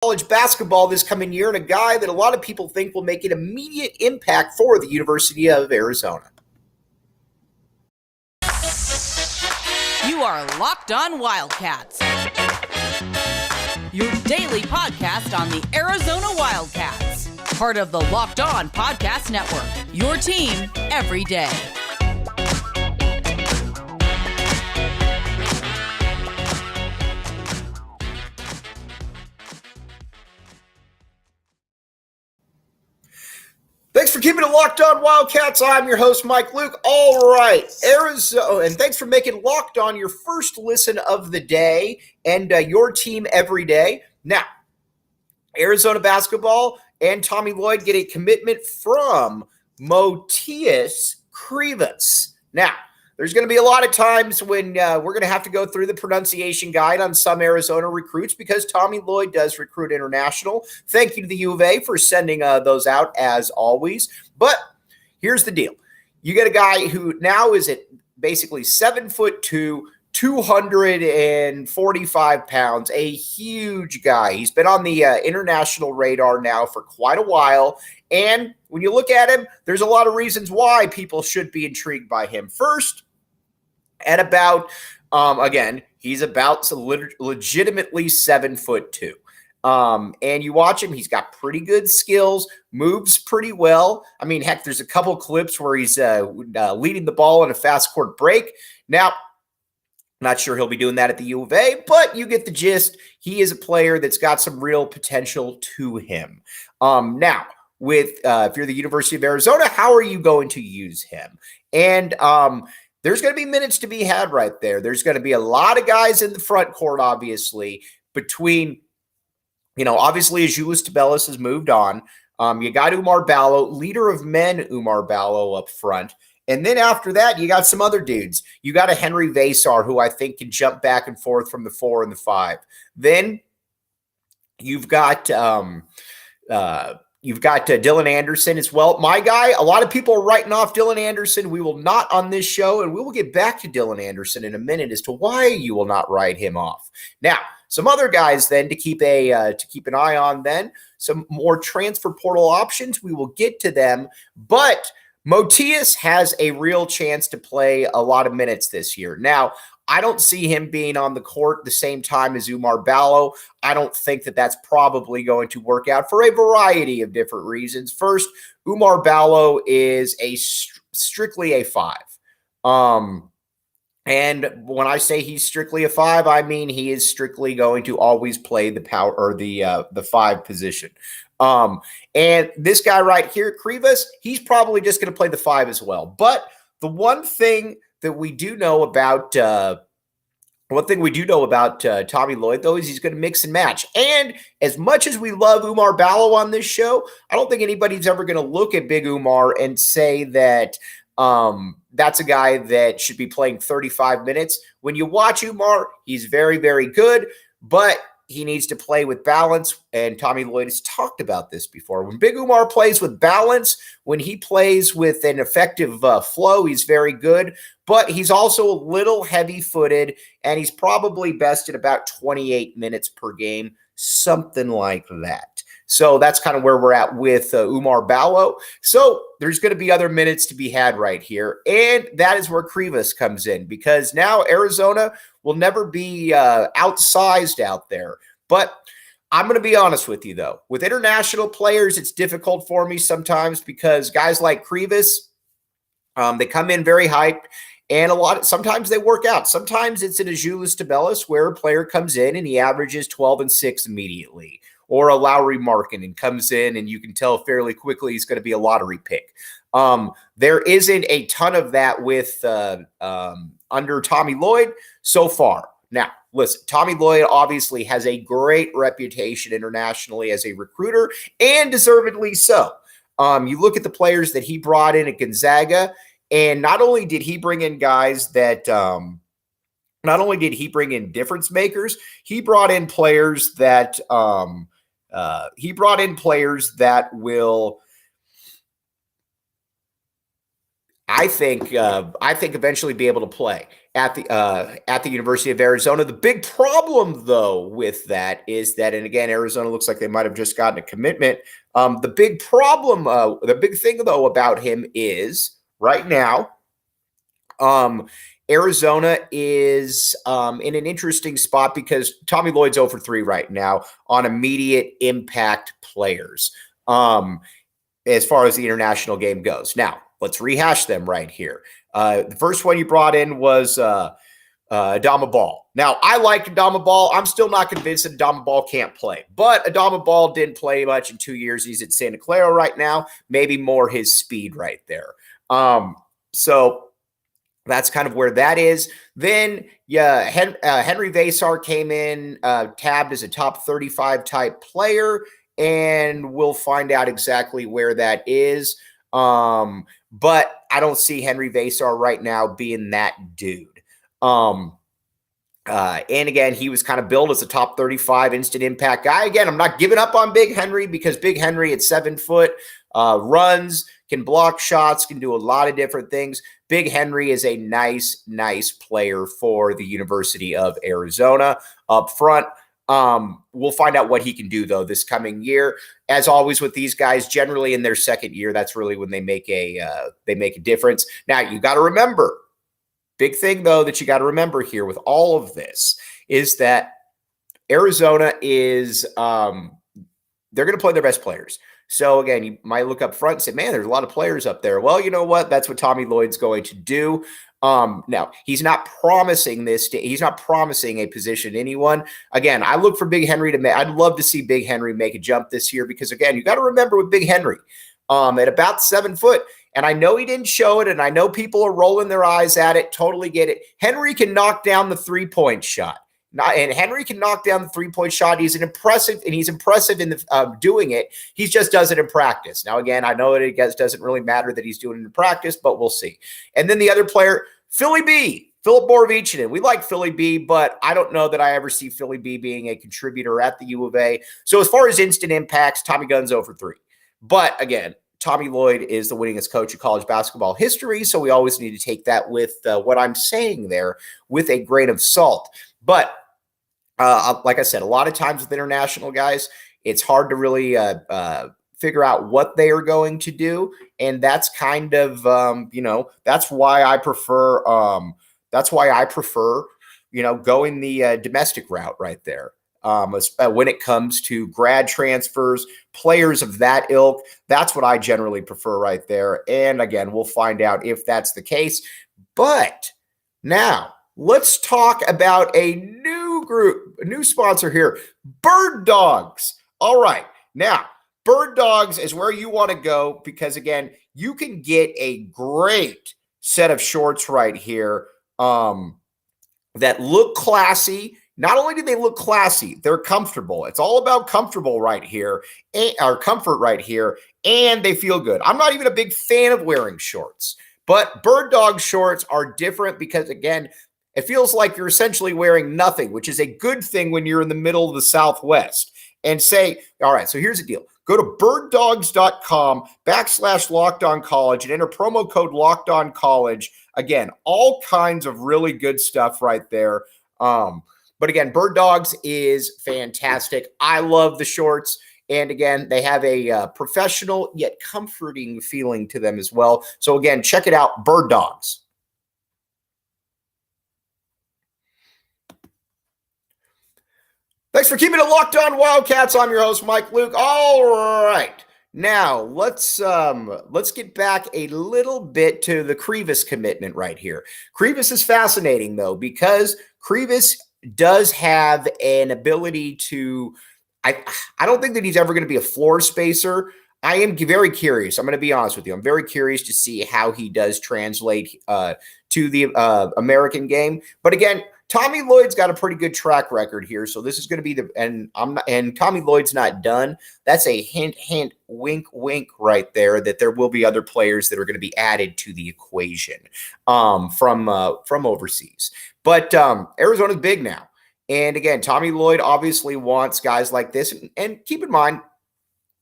college basketball this coming year and a guy that a lot of people think will make an immediate impact for the University of Arizona. You are Locked On Wildcats, your daily podcast on the Arizona Wildcats, part of the Locked On Podcast Network, your team every day. Thanks for keeping it Locked On Wildcats. I'm your host, Mike Luke. All right, Arizona, and thanks for making Locked On your first listen of the day and your team every day. Now, Arizona basketball and Tommy Lloyd get a commitment from Motiejus Krivas. Now, there's going to be a lot of times when we're going to have to go through the pronunciation guide on some Arizona recruits because Tommy Lloyd does recruit international. Thank you to the U of A for sending those out as always. But here's the deal. You get a guy who now is at basically 7'2", 245 pounds, a huge guy. He's been on the international radar now for quite a while. And when you look at him, there's a lot of reasons why people should be intrigued by him. First, at about, again, he's about legitimately 7'2". And you watch him, he's got pretty good skills, moves pretty well. I mean, heck, there's a couple clips where he's leading the ball in a fast court break. Now, not sure he'll be doing that at the U of A, but you get the gist. He is a player that's got some real potential to him. Now, with if you're the University of Arizona, how are you going to use him? And there's going to be minutes to be had right there. There's going to be a lot of guys in the front court, obviously, between, obviously, as Julius Tabellis has moved on. You got Umar Ballo, leader of men, Umar Ballo up front. And then after that, you got some other dudes. You got a Henry Veesaar, who I think can jump back and forth from the 4 and the 5. Then you've got Dylan Anderson as well. My guy, a lot of people are writing off Dylan Anderson. We will not on this show, and we will get back to Dylan Anderson in a minute as to why you will not write him off. Now, some other guys then to keep an eye on then. Some more transfer portal options. We will get to them, but Motiejus has a real chance to play a lot of minutes this year. Now, I don't see him being on the court the same time as Umar Ballo. I don't think that that's probably going to work out for a variety of different reasons. First, Umar Ballo is strictly a 5. And when I say he's strictly a 5, I mean he is strictly going to always play the power or the 5 position. And this guy right here, Krivas, he's probably just going to play the 5 as well. But the one thing that we do know about Tommy Lloyd, though, is he's going to mix and match. And as much as we love Umar Ballo on this show, I don't think anybody's ever going to look at Big Umar and say that that's a guy that should be playing 35 minutes. When you watch Umar, he's very, very good, but he needs to play with balance, and Tommy Lloyd has talked about this before. When Big Umar plays with balance, when he plays with an effective flow, he's very good, but he's also a little heavy-footed, and he's probably best at about 28 minutes per game, something like that. So that's kind of where we're at with Umar Ballo. So there's going to be other minutes to be had right here, and that is where Krivas comes in, because now Arizona will never be outsized out there. But I'm going to be honest with you, though. With international players, it's difficult for me sometimes because guys like Krivas, they come in very hyped, and sometimes they work out. Sometimes it's in a Julius Tabellis where a player comes in and he averages 12 and 6 immediately. Or a Lowry Markin comes in and you can tell fairly quickly he's going to be a lottery pick. There isn't a ton of that with under Tommy Lloyd so far. Now, listen, Tommy Lloyd obviously has a great reputation internationally as a recruiter, and deservedly so. You look at the players that he brought in at Gonzaga, and not only did he bring in guys that not only did he bring in difference makers, he brought in players that will I think eventually be able to play at the University of Arizona. The big problem, though, with that is that, and again, Arizona looks like they might have just gotten a commitment. The big problem, the big thing, though, about him is right now, Arizona is in an interesting spot because Tommy Lloyd's 0 for 3 right now on immediate impact players as far as the international game goes. Now, let's rehash them right here. The first one you brought in was Adama Ball. Now, I liked Adama Ball. I'm still not convinced that Adama Ball can't play. But Adama Ball didn't play much in 2 years. He's at Santa Clara right now. Maybe more his speed right there. So that's kind of where that is. Then, yeah, Henry Veesaar came in, tabbed as a top 35 type player, and we'll find out exactly where that is. But I don't see Henry Veesaar right now being that dude. And again, he was kind of billed as a top 35 instant impact guy. Again, I'm not giving up on Big Henry because Big Henry at 7 foot runs, can block shots, can do a lot of different things. Big Henry is a nice player for the University of Arizona up front. We'll find out what he can do, though, this coming year. As always with these guys, generally in their second year, that's really when they make a difference. Now, you got to remember, big thing, though, that you got to remember here with all of this is that Arizona is they're going to play their best players. So, again, you might look up front and say, man, there's a lot of players up there. Well, you know what? That's what Tommy Lloyd's going to do. Now, he's not promising he's not promising a position to anyone. Again, I look for Big Henry I'd love to see Big Henry make a jump this year because, again, you got to remember with Big Henry at about 7 foot, and I know he didn't show it, and I know people are rolling their eyes at it, totally get it. Henry can knock down the three-point shot. And Henry can knock down the three-point shot. He's impressive in doing it. He just does it in practice. Now, again, I know it doesn't really matter that he's doing it in practice, but we'll see. And then the other player, Philly B, Philip Borovichinen. We like Philly B, but I don't know that I ever see Philly B being a contributor at the U of A. So as far as instant impacts, Tommy Gunn's 0 for 3. But again, Tommy Lloyd is the winningest coach of college basketball history, so we always need to take that with what I'm saying there with a grain of salt. But like I said, a lot of times with international guys, it's hard to really figure out what they are going to do, and that's kind of that's why I prefer going the domestic route right there. When it comes to grad transfers, players of that ilk, that's what I generally prefer right there. And again, we'll find out if that's the case. But now let's talk about a new sponsor here, Birddogs. All right. Now, Birddogs is where you want to go because, again, you can get a great set of shorts right here that look classy. Not only do they look classy, they're comfortable. It's all about comfortable right here, or comfort right here, and they feel good. I'm not even a big fan of wearing shorts, but Birddog shorts are different because, again, it feels like you're essentially wearing nothing, which is a good thing when you're in the middle of the Southwest. And say, all right, so here's the deal. Go to birddogs.com/LockedOnCollege and enter promo code LockedOnCollege. Again, all kinds of really good stuff right there. But again, Birddogs is fantastic. I love the shorts. And again, they have a professional yet comforting feeling to them as well. So again, check it out, Birddogs. Thanks for keeping it locked on Wildcats. I'm your host, Mike Luke. All right. Now, let's get back a little bit to the Krivas commitment right here. Krivas is fascinating, though, because Krivas does have an ability to I don't think that he's ever going to be a floor spacer. I am very curious. I'm going to be honest with you. I'm very curious to see how he does translate to the American game. But again, Tommy Lloyd's got a pretty good track record here, so this is going to be and Tommy Lloyd's not done. That's a hint, wink, wink right there that there will be other players that are going to be added to the equation from overseas. But Arizona's big now, and again, Tommy Lloyd obviously wants guys like this. And keep in mind,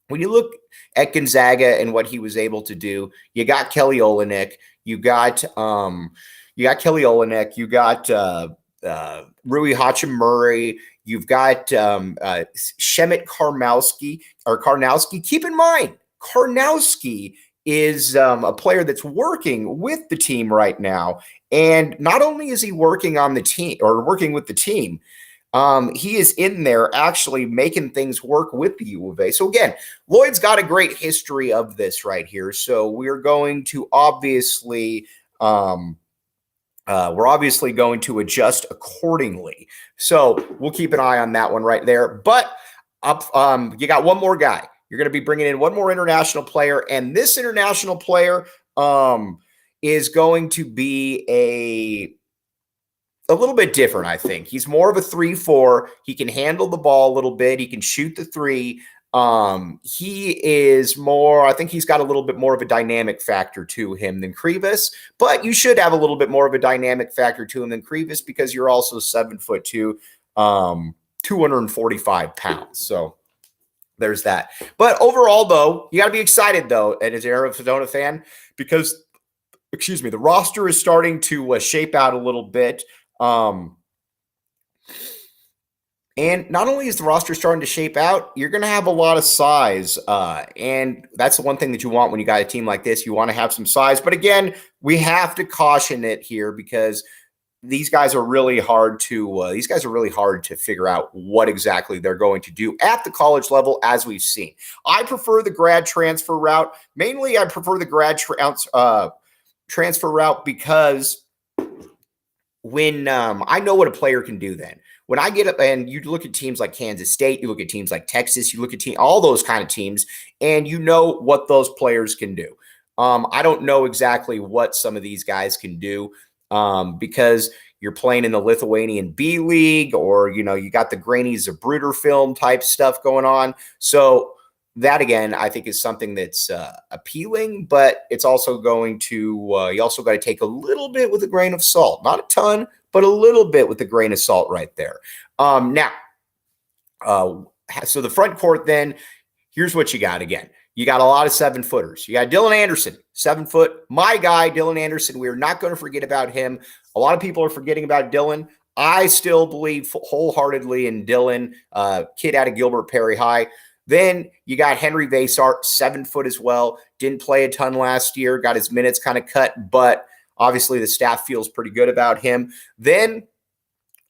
when you look at Gonzaga and what he was able to do, you got Kelly Olynyk, you got Kelly Olynyk, you got Rui Hachimura, you've got Shemet Karnowski. Keep in mind, Karnowski is a player that's working with the team right now. And not only is he working on the team or working with the team, he is in there actually making things work with the U of A. So again, Lloyd's got a great history of this right here. So we're going to obviously going to adjust accordingly. So we'll keep an eye on that one right there. But you got one more guy. You're going to be bringing in one more international player, and this international player is going to be a little bit different, I think. He's more of a 3-4. He can handle the ball a little bit. He can shoot the three. He is more, I think he's got a little bit more of a dynamic factor to him than Krivas, but you should have a little bit more of a dynamic factor to him than Krivas because you're also 7'2", 245 pounds. So there's that. But overall, though, you got to be excited, though, as an Arizona fan, because, the roster is starting to shape out a little bit. And not only is the roster starting to shape out, you're going to have a lot of size. And that's the one thing that you want when you got a team like this. You want to have some size. But again, we have to caution it here because these guys are really hard to figure out what exactly they're going to do at the college level, as we've seen. I prefer the grad transfer route. Mainly, I prefer the grad transfer route because when I know what a player can do then. When I get up and you look at teams like Kansas State, you look at teams like Texas, you look at all those kind of teams, and you know what those players can do. I don't know exactly what some of these guys can do because you're playing in the Lithuanian B League or, you got the grainy Zapruder film type stuff going on. So that, again, I think is something that's appealing, but it's also going to you also got to take a little bit with a grain of salt. Not a ton, but a little bit with a grain of salt right there. Now, so the front court then, here's what you got again. You got a lot of 7-footers. You got Dylan Anderson, 7 foot. My guy, Dylan Anderson, we are not going to forget about him. A lot of people are forgetting about Dylan. I still believe wholeheartedly in Dylan, kid out of Gilbert Perry High. Then you got Henry Veesaar, 7 foot as well. Didn't play a ton last year. Got his minutes kind of cut, but obviously the staff feels pretty good about him. Then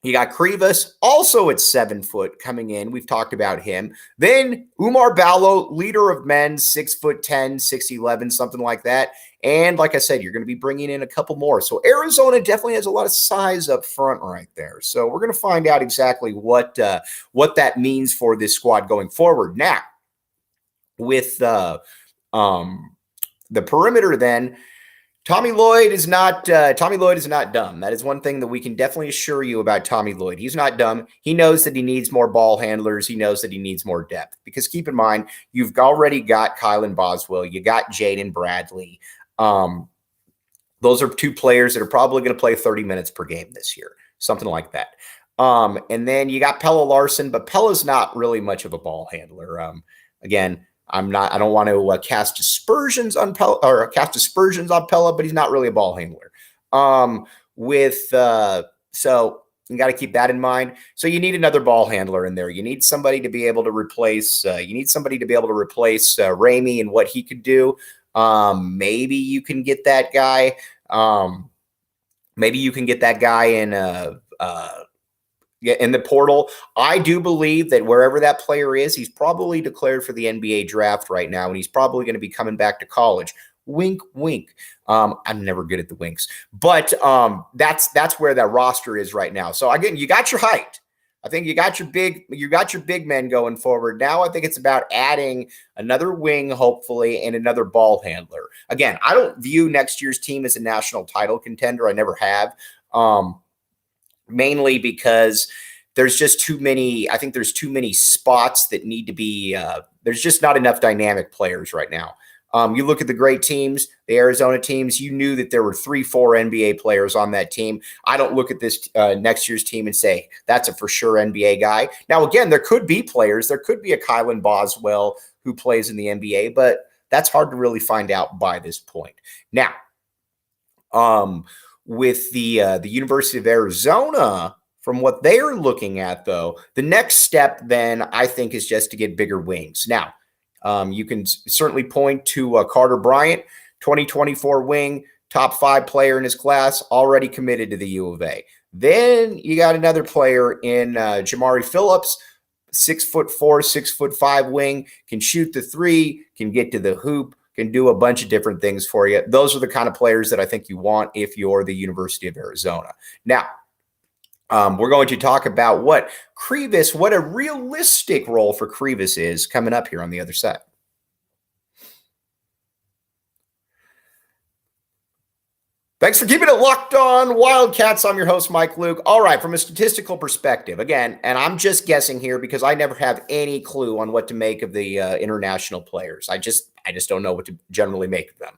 you got Krivas, also at 7 foot coming in. We've talked about him. Then Oumar Ballo, leader of men, 6'10", 6'11", something like that. And like I said, you're going to be bringing in a couple more. So Arizona definitely has a lot of size up front right there. So we're going to find out exactly what that means for this squad going forward. Now, with the perimeter then, Tommy Lloyd is not dumb. That is one thing that we can definitely assure you about Tommy Lloyd. He's not dumb. He knows that he needs more ball handlers. He knows that he needs more depth. Because keep in mind, you've already got Kylan Boswell. You got Jaden Bradley. Those are 2 players that are probably going to play 30 minutes per game this year, something like that. And then you got Pelle Larsson, but Pelle's not really much of a ball handler. Again, I don't want to cast aspersions on Pelle, but he's not really a ball handler. So you got to keep that in mind. So you need another ball handler in there. You need somebody to be able to replace. Ramey and what he could do. Maybe you can get that guy. In the portal. I do believe that wherever that player is, he's probably declared for the NBA draft right now, and he's probably going to be coming back to college. Wink, wink. I'm never good at the winks, but that's where that roster is right now. So again, you got your height. I think you got your big men going forward. Now I think it's about adding another wing, hopefully, and another ball handler. Again, I don't view next year's team as a national title contender. I never have. Mainly because there's just too many. I think there's too many spots that need to be. There's just not enough dynamic players right now. You look at the great teams, the Arizona teams, you knew that there were 3-4 NBA players on that team. I don't look at this next year's team and say, that's a for sure NBA guy. Now, again, there could be players. There could be a Kylan Boswell who plays in the NBA, but that's hard to really find out by this point. Now, with the University of Arizona, from what they're looking at, though, the next step then I think is just to get bigger wings. Now, you can certainly point to Carter Bryant, 2024 wing, top 5 player in his class, already committed to the U of A. Then you got another player in Jamari Phillips, 6'4", 6'5" wing, can shoot the 3, can get to the hoop, can do a bunch of different things for you. Those are the kind of players that I think you want if you're the University of Arizona. Now, we're going to talk about what a realistic role for Krivas is coming up here on the other side. Thanks for keeping it locked on Wildcats. I'm your host, Mike Luke. All right, from a statistical perspective, again, and I'm just guessing here because I never have any clue on what to make of the international players. I just don't know what to generally make of them.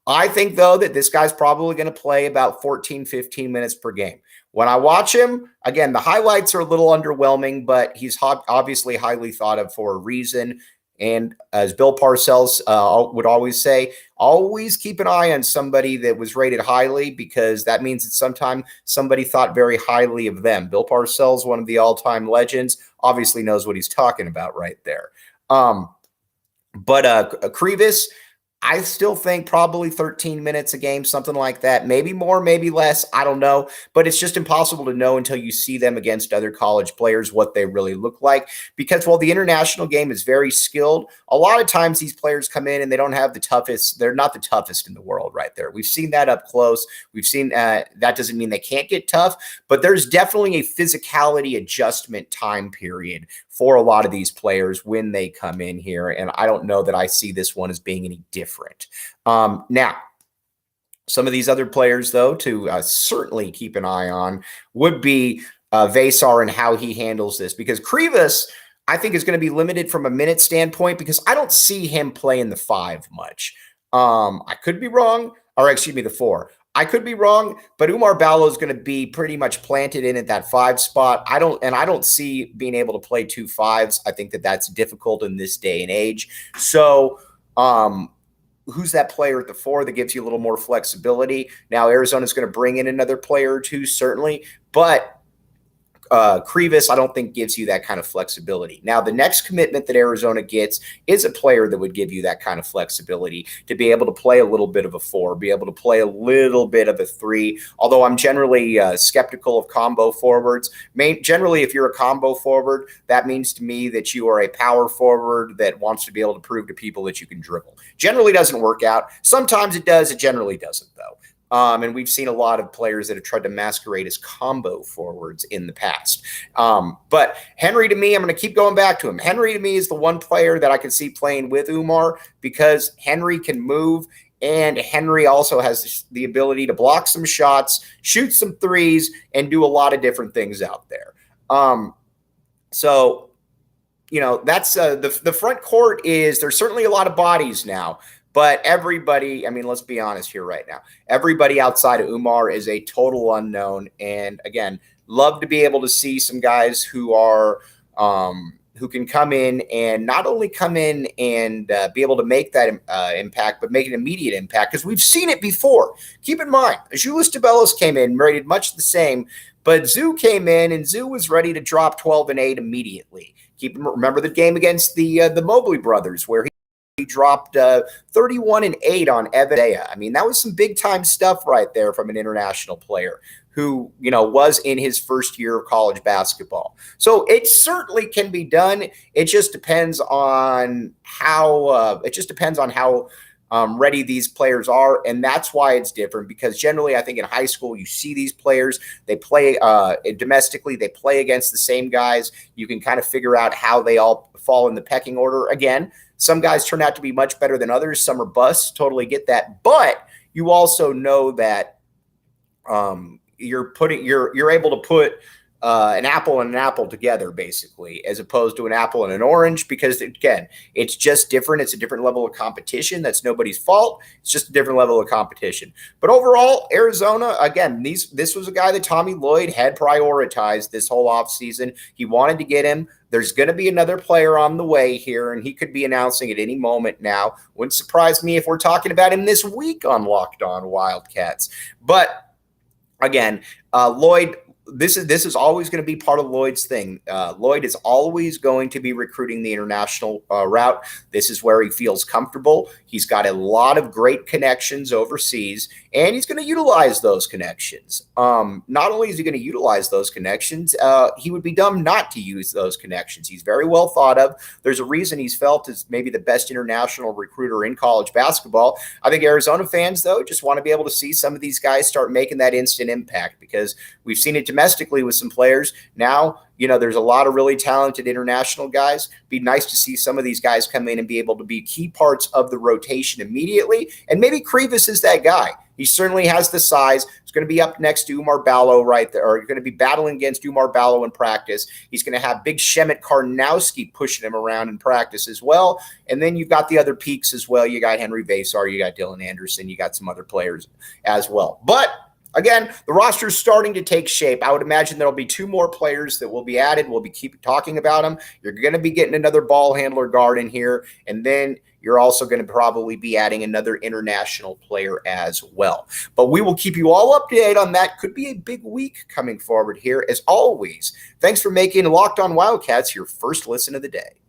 I think, though, that this guy's probably going to play about 14, 15 minutes per game. When I watch him, again, the highlights are a little underwhelming, but he's obviously highly thought of for a reason. And as Bill Parcells would always say, always keep an eye on somebody that was rated highly, because that means that sometimes somebody thought very highly of them. Bill Parcells, one of the all-time legends, obviously knows what he's talking about right there. But Krivas, I still think probably 13 minutes a game, something like that. Maybe more, maybe less. I don't know. But it's just impossible to know until you see them against other college players what they really look like. Because while the international game is very skilled, a lot of times these players come in and they don't have the toughest. They're not the toughest in the world right there. We've seen that up close. We've seen that doesn't mean they can't get tough, but there's definitely a physicality adjustment time period for a lot of these players when they come in here. And I don't know that I see this one as being any different. Now, some of these other players, though, to certainly keep an eye on would be Veesaar and how he handles this. Because Krivas, I think, is going to be limited from a minute standpoint because I don't see him playing the 5 much. I could be wrong, or excuse me, the 4. I could be wrong, but Oumar Ballo is going to be pretty much planted in at that 5 spot. I don't see being able to play 2 5s. I think that that's difficult in this day and age. So, who's that player at the 4 that gives you a little more flexibility? Now, Arizona's going to bring in another player or two, certainly, but Krivas, I don't think, gives you that kind of flexibility. Now, the next commitment that Arizona gets is a player that would give you that kind of flexibility to be able to play a little bit of a 4, be able to play a little bit of a 3, although I'm generally skeptical of combo forwards. Generally, if you're a combo forward, that means to me that you are a power forward that wants to be able to prove to people that you can dribble. Generally doesn't work out. Sometimes it does. It generally doesn't, though. And we've seen a lot of players that have tried to masquerade as combo forwards in the past. But Henry, to me, I'm going to keep going back to him. Henry, to me, is the one player that I can see playing with Oumar because Henry can move, and Henry also has the ability to block some shots, shoot some 3s, and do a lot of different things out there. So, you know, that's the front court is – there's certainly a lot of bodies now. But everybody, I mean, let's be honest here right now. Everybody outside of Oumar is a total unknown. And again, love to be able to see some guys who are who can come in and not only come in and be able to make that impact, but make an immediate impact because we've seen it before. Keep in mind, Julius Tabelos came in rated much the same, but Zoo came in and Zoo was ready to drop 12 and 8 immediately. Remember the game against the Mobley brothers where he dropped 31 and 8 on Evan. I mean, that was some big time stuff right there from an international player who, you know, was in his first year of college basketball. So it certainly can be done. It just depends on how ready these players are. And that's why it's different, because generally I think in high school, you see these players, they play domestically, they play against the same guys. You can kind of figure out how they all fall in the pecking order. Again, some guys turn out to be much better than others. Some are busts. Totally get that. But you also know that you're able to put an apple and an apple together, basically, as opposed to an apple and an orange, because again, it's just different. It's a different level of competition. That's nobody's fault. It's just a different level of competition. But overall, Arizona, again, this was a guy that Tommy Lloyd had prioritized this whole offseason. He wanted to get him. There's going to be another player on the way here, and he could be announcing at any moment now. Wouldn't surprise me if we're talking about him this week on Locked On Wildcats. But again, Lloyd, this is always going to be part of Lloyd's thing. Lloyd is always going to be recruiting the international route. This is where he feels comfortable. He's got a lot of great connections overseas, and he's going to utilize those connections. Not only is he going to utilize those connections, he would be dumb not to use those connections. He's very well thought of. There's a reason he's felt as maybe the best international recruiter in college basketball. I think Arizona fans, though, just want to be able to see some of these guys start making that instant impact, because we've seen it domestically with some players. Now, there's a lot of really talented international guys. Be nice to see some of these guys come in and be able to be key parts of the rotation immediately. And maybe Krivas is that guy. He certainly has the size. He's going to be up next to Umar Ballo right there, or going to be battling against Umar Ballo in practice. He's going to have big Shemet Karnowski pushing him around in practice as well. And then you've got the other peaks as well. You got Henry Veesaar, you got Dylan Anderson, you got some other players as well. But again, the roster is starting to take shape. I would imagine there'll be 2 more players that will be added. We'll be keep talking about them. You're going to be getting another ball handler guard in here, and then you're also going to probably be adding another international player as well. But we will keep you all updated on that. Could be a big week coming forward here. As always, thanks for making Locked On Wildcats your first listen of the day.